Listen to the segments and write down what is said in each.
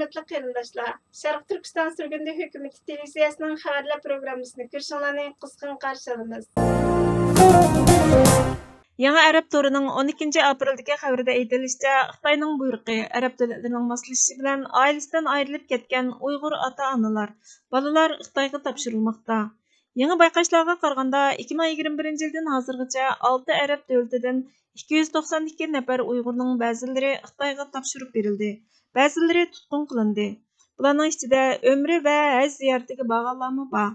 Hörmetli qarindoshlar, Sharq Turkiston Surgundi hukumati televiziyasining xabarlar programmasini ko'rishinglarni qizg'in qarshi olamiz. Yangi Arab torining 12 aprildagi xabarida aytilishicha, Xitoyning buyrug'i Arab davlatlarining moslashishi bilan oilasidan ayrilib ketgan Uyg'ur ota-onalar, bolalar Xitoyga topshirilmoqda. Yangi bayqashlarga qaraganda 2021 yildan hozirgacha 6 Arab davlatidan 292 nafar Uyg'urning ba'zilari Xitoyga topshirib berildi. Ba'zilari tutqun qilindi. Bularning ichida umri va haj ziyoratiga borganlarmi bor.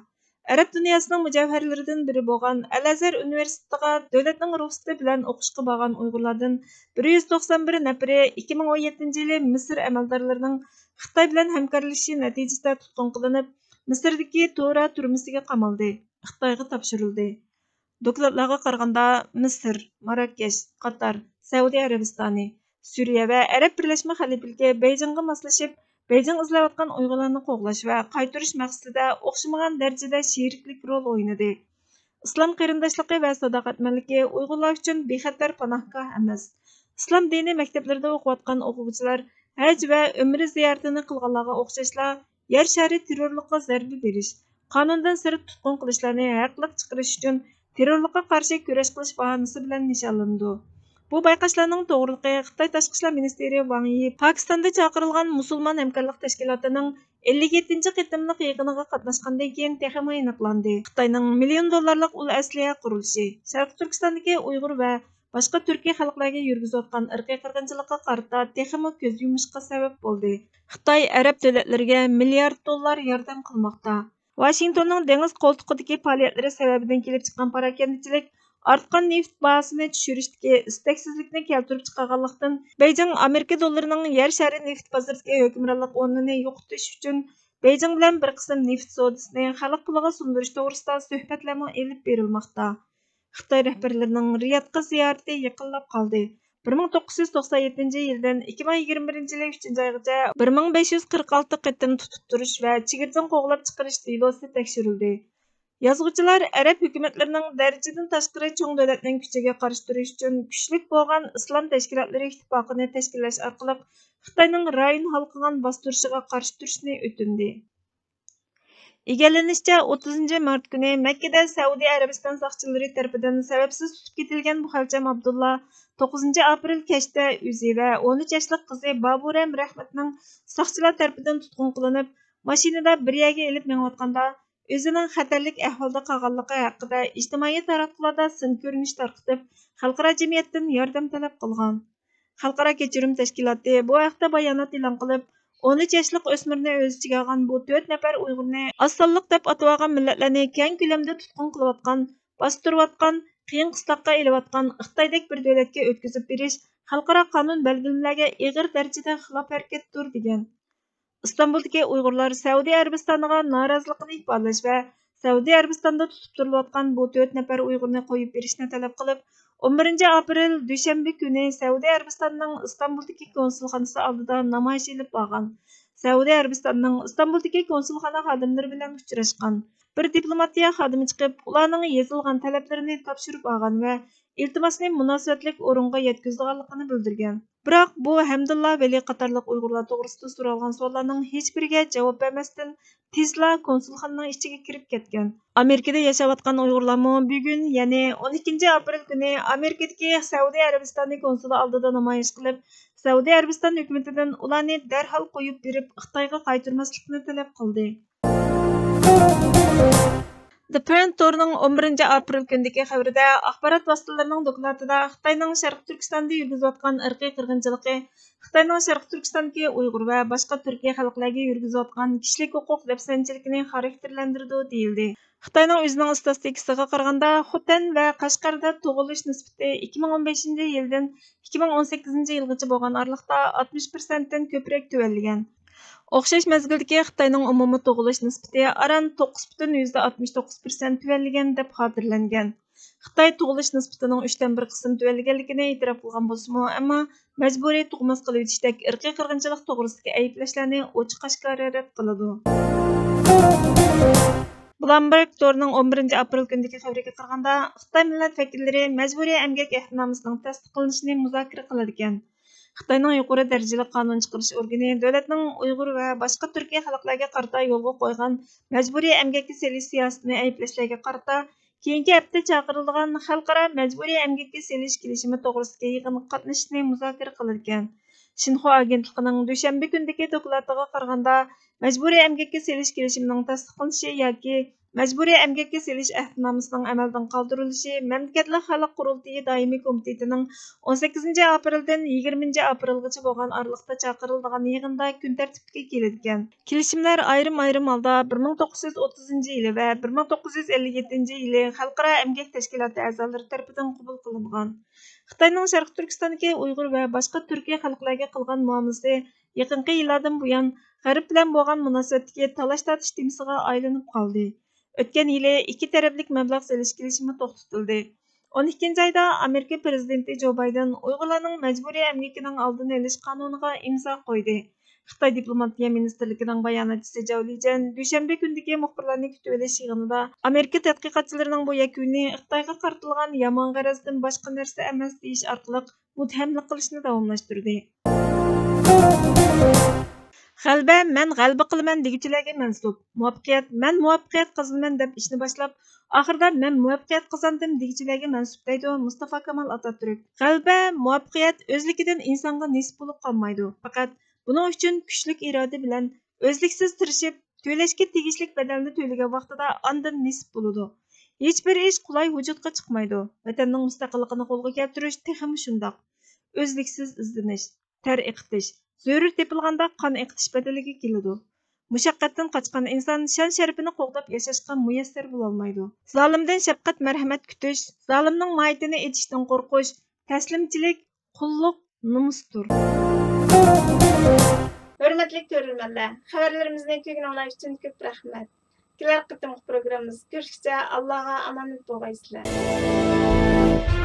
Arab dunyosining mujavharlaridan biri bo'lgan Al-Azhar universitetiga davlatning ruxsati bilan o'qishga borgan Uyg'urlardan 191 nafari 2017 yili Misr amaldorlarining Xitoy bilan hamkorlashishi natijasida tutqun qilinib, Misrdagi Tora turmasiga qamaldi, Xitoyga topshirildi. Dokladlarga qaraganda Misr, Marokash, Qatar, Saudiya Arabistoni, Suriya va Arab Birlashma Xalifaligi Beyjingga moslashib, Beyjing izlayotgan Uyg'urlarni qo'g'lash va qaytarish maqsadida o'xshamagan darajada sheriklik rol o'ynadi. Islom qarindoshligi va sadoqatmanligi Uyg'urlar uchun bexatar panohgoh emas. Islom dini maktablarida o'qiyotgan o'quvchilar haj va umra ziyoratini qilganlarga o'xshashla yer shari terrorlikqa zarba berish, qonundan sira tutqun qilishlarni haqliq chiqarish uchun terrorlikqa qarshi kurash qilish bahonasi bilan nishonlandi. Bu bayqashlarning to'g'riligi Xitoy Tashqi ishlar ministri Wang Yi Pokistonda chaqirilgan musulmon hamkorlik tashkilotining 57-chi qitimliq yig'iniga qatnashgandan keyin texmi aniqlandi. Xitoyning million dollarlik ul asliya qurilishi Sharq Turkistondagi Uyg'ur va boshqa turkiy xalqlarga yurgizayotgan irqiy qirg'inchilikqa qarata texmi ko'z yumishga sabab bo'ldi. Xitoy Arab davlatlariga milliard dollar yordam qilmoqda. Washingtonning dengiz qo'ltiqidagi faoliyatlari sababidan kelib chiqqan parakandichilik artgan neft bahosini tushirishdagi istaksizlikni keltirib chiqarganlikdan Beyjing Amerika dollarining yer shari neft bozoridagi hukmronlik o'rnini yo'qotish uchun Beyjing bilan bir qism neft sodasini xalq puliga sundirish to'g'risida suhbatlarni elib berilmoqda. Xitoy rahbarlarining Riyodga ziyorati yaqinlab qoldi. 1997 yildan 2021 yil 3 oygacha 1546 qitim tutib turish va chegirdan qo'g'lab chiqarish delosi tekshirildi. Yazg'uchilar Arab hukumatlarining darajadan tashqari cho'ng davlatning kuchiga qarshi turish uchun kuchlik bo'lgan islom tashkilotlari ittifoqini tashkillash orqali Xitoyning rayon xalqiga bostirishiga qarshi turishni o'tindi. Egallanishicha 30 mart kuni Makkada Saudiya Arabiston soqchilari tomonidan sababsiz tutib ketilgan Muxalcham Abdulla 9 aprel kechda o'zi va 13 yoshli qizi Baburam Rahmatning soqchilar tomonidan tutqun qilinib, mashinada bir yerga elib menayotganda o'zining xatarlik ahvolda qolganligi haqida ijtimoiy tarmoqlarda sin ko'rinish tarqatib, xalqaro jamiyatdan yordam talab qilgan. Xalqaro kechirim tashkiloti bu haqda bayonot e'lon qilib, 13 yoshli o'smirni o'z ichiga olgan bu 4 nafar Uyg'urni osonlik deb atayotgan millatlarni keng ko'lamda tutqun qilayotgan, bostirayotgan, qiyin qistoqqa elayotgan Xitoydek bir davlatga o'tkazib berish xalqaro qonun belgilamalariga og'ir darajada xilof harakatdir degan. İstanbuldagi Uyg'urlar Saudiya Arabistoniga noroziligini ifodalash va Saudiya Arabistonda tutib turilayotgan bu 4 nafar Uyg'urni qo'yib berishni talab qilib, 11 aprel dushanba kuni Saudiya Arabistonining Istanbuldagi konsulxonasi oldida namoyish olib borgan. Saudiya Arabistonining Istanbuldagi konsulxona xodimlari bilan uchrashgan. Bir diplomatiya xodimi chiqib, ularning yozilgan talablarini topshirib olgan va iltimosni munosabatlik o'ringa yetkazganligini bildirgan. Biroq bu Hamdulla Veli qatorliq Uyg'urlar to'g'risida so'ralgan savollarning hech biriga javob bermasdan tezla konsulxonaning ichiga kirib ketgan. Amerikada yashayotgan Uyg'urlarmi bugun, ya'ni 12 aprel kuni Amerikadagi Saudiya Arabistoni konsuli oldida namoyish qilib, Saudiya Arabiston hukumatidan ularni darhol qo'yib berib, Xitoyga qaytarmaslikni talab qildi. The Parent torining 11 aprel kundagi xabarida axborot vositalarining dokladida Xitoyning Sharq Turkistonda yurgizayotgan irqiy qirg'inchiligi Xitoyning Sharq Turkistondagi Uyg'ur va boshqa turkiy xalqlarga yurgizayotgan kishilik huquq dafsanchiligini xarakterlantirdi deyildi. Xitoyning o'zining statistikasiga qaraganda Xotan va Qashqarda tug'ilish nisbati 2015 yildan 2018 yilgacha bo'lgan oralikda 60% dan ko'proq tuvalgan. O'xshash mazgildagi Xitoyning umumiy tug'ilish nisbati aran 9,69% tuvalgan deb xotirlangan. Xitoy tug'ilish nisbatining 3dan 1 qism tuvalganligini e'tirof qilgan bo'lsa-mu, ammo majburiy tug'mas qilib o'tishdek irqiy qirg'inchilik to'g'risidagi ayblashlarni ochiq-oshkora rad qiladi. Bloomberg torining 11 aprel kundagi xabariga qaraganda, Xitoy millat vakillari majburiy emgak ahdnomasining tasdiqlanishini muzokara qiladi ekan. Xitayning yuqori darajali qonun chiqarish organi davlatning Uyg'ur va boshqa Turkiya xalqlariga qarata yo'lga qo'ygan majburiy emgakka selish siyosatini ayblashlarga qarata keyingi hafta chaqirilgan xalqaro majburiy emgakka selish kelishimi to'g'risidagi yig'inga qatnashishni muzokara qilar ekan. Shinxua agentligining dushanba kundagi doklatiga qaraganda majburiy emgakka selish kelishimining tasdiqlanishi yoki majburiy emgakka selish ahdnomasining amaldan qoldirilishi mamlakatlar xalq qurultiyi doimiy komitetining 18 apreldan 20 aprelgacha bo'lgan aralıqda chaqirilgan yig'inda kun tartibiga keladigan. Kelishimlar ayrim holda 1930 yili va 1957 yili xalqaro emgak tashkiloti a'zolari tomonidan qabul qilingan. Xitoyning Sharq Turkistondagi Uyg'ur va boshqa Turkiya xalqlariga qilgan muomalasi yaqinqi yillardan buyon G'arb bilan bo'lgan munosabatdagi talash-tortish temasiga aylanib qoldi. O'tgan yili ikki taraflik mablag' solish kelishimi to'xtatildi. 12 ayda Amerika prezidenti Jo Bayden Uyg'urlarning majburiy emgakining oldini olish qonuniga imzo qo'ydi. Xitoy diplomatiya ministrligining bayonotchisi Zhao Lijian dushanba kundagi muxbirlarni kutib olish yig'inida Amerika tadqiqotchilarining bu yakuni Xitoyga qaratilgan yomon g'arazdan boshqa narsa emas deyish orqali muthamlik qilishni davomlashtirdi. G'alba men g'alba qilaman deguchilarga mansub. Muvaffaqiyat men muvaffaqiyat qozonaman deb ishni boshlab, oxirida men muvaffaqiyat qozondim deguchilarga mansub deydi Mustafa Kemal Atatürk. G'alba, muvaffaqiyat o'zligidan insonga nisb bo'lib qolmaydi. Faqat buning uchun kuchlik iroda bilan o'zliksiz tirishib, to'lashga tegishli badalni to'lagan vaqtida ondan nisb bo'ladi. Hech bir ish qulay vujudga chiqmaydi. Vatanning mustaqilligini qo'lga keltirish texmi shundoq. O'zliksiz izlanish, ter iqitish, zo'rur tepilganda qon iqitish badaliga keladi. Mushaqqatdan qochgan inson shon sharafini qo'g'dab yashashga muyassar bo'lolmaydi. Zolimdan shafqat marhamat kutish, zolimning moyitini etishdan qo'rqish, taslimchilik, qulluq, nomusdir. Hurmatli ko'ruvchilar, xabarlarimizni ko'rganlar uchun ko'p rahmat. Kelar qitimli programmamiz ko'rishguncha Allohga omonat bo'lgaysizlar.